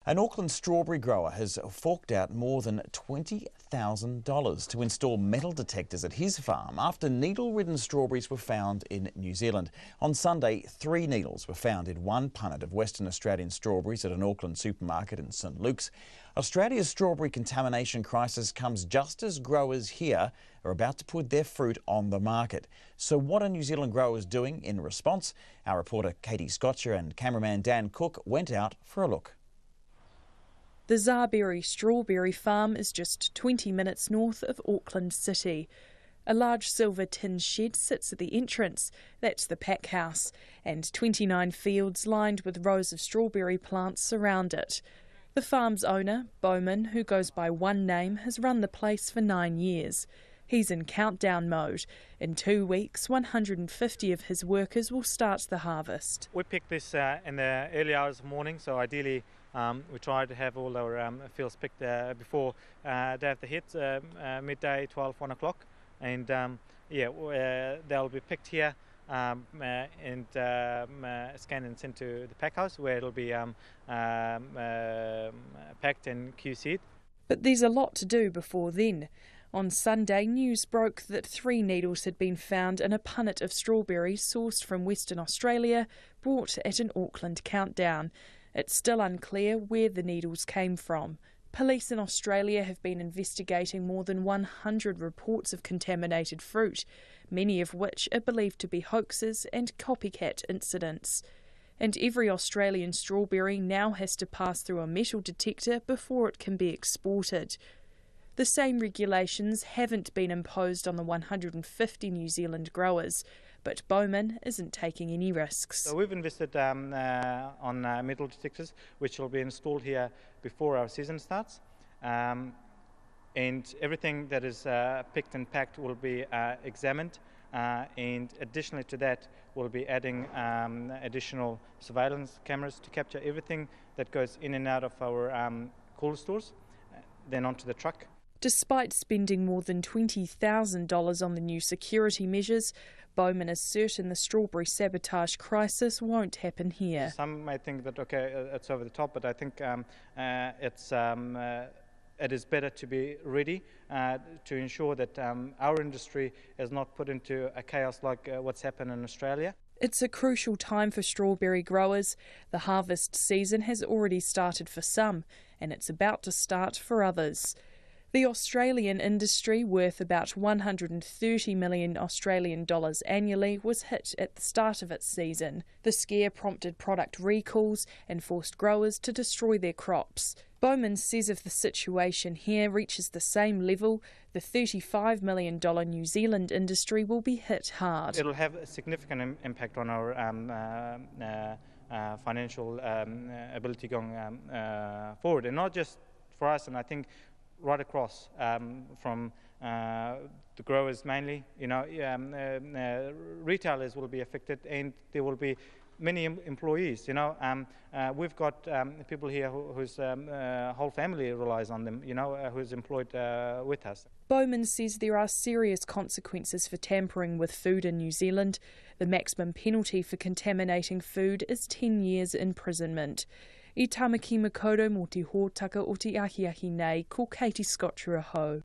An Auckland strawberry grower has forked out more than $20,000 to install metal detectors at his farm after needle-ridden strawberries were found in New Zealand. On Sunday, 3 needles were found in one punnet of Western Australian strawberries at an Auckland supermarket in St Luke's. Australia's strawberry contamination crisis comes just as growers here are about to put their fruit on the market. So what are New Zealand growers doing in response? Our reporter Katie Scotcher and cameraman Dan Cook went out for a look. The Zarberry strawberry farm is just 20 minutes north of Auckland City. A large silver tin shed sits at the entrance, that's the pack house, and 29 fields lined with rows of strawberry plants surround it. The farm's owner, Bowman, who goes by one name, has run the place for 9 years. He's in countdown mode. In 2 weeks, 150 of his workers will start the harvest. We picked this in the early hours of the morning, so ideally we try to have all our fields picked before day of the hit, midday, 1 o'clock. And they'll be picked here and scanned and sent to the pack house, where it'll be packed and QC'd. But there's a lot to do before then. On Sunday, news broke that 3 needles had been found in a punnet of strawberries sourced from Western Australia, brought at an Auckland countdown. It's still unclear where the needles came from. Police in Australia have been investigating more than 100 reports of contaminated fruit, many of which are believed to be hoaxes and copycat incidents. And every Australian strawberry now has to pass through a metal detector before it can be exported. The same regulations haven't been imposed on the 150 New Zealand growers, but Bowman isn't taking any risks. So we've invested on metal detectors, which will be installed here before our season starts. And everything that is picked and packed will be examined. And additionally to that, we'll be adding additional surveillance cameras to capture everything that goes in and out of our cool stores, then onto the truck. Despite spending more than $20,000 on the new security measures, Bowman is certain the strawberry sabotage crisis won't happen here. Some may think that, it's over the top, but I think it is better to be ready to ensure that our industry is not put into a chaos like what's happened in Australia. It's a crucial time for strawberry growers. The harvest season has already started for some, and it's about to start for others. The Australian industry, worth about 130 million Australian dollars annually, was hit at the start of its season. The scare prompted product recalls and forced growers to destroy their crops. Bowman says if the situation here reaches the same level, the $35 million New Zealand industry will be hit hard. It'll have a significant impact on our financial ability going forward, and not just for us, and I think right across from the growers mainly. Retailers will be affected, and there will be many employees. We've got people here whose whole family relies on them, who's employed with us. Bowman says there are serious consequences for tampering with food in New Zealand. The maximum penalty for contaminating food is 10 years imprisonment. I tamaki makoto mō te hōtaka o te ahiahi nei, ko Katie Scotcher ahau.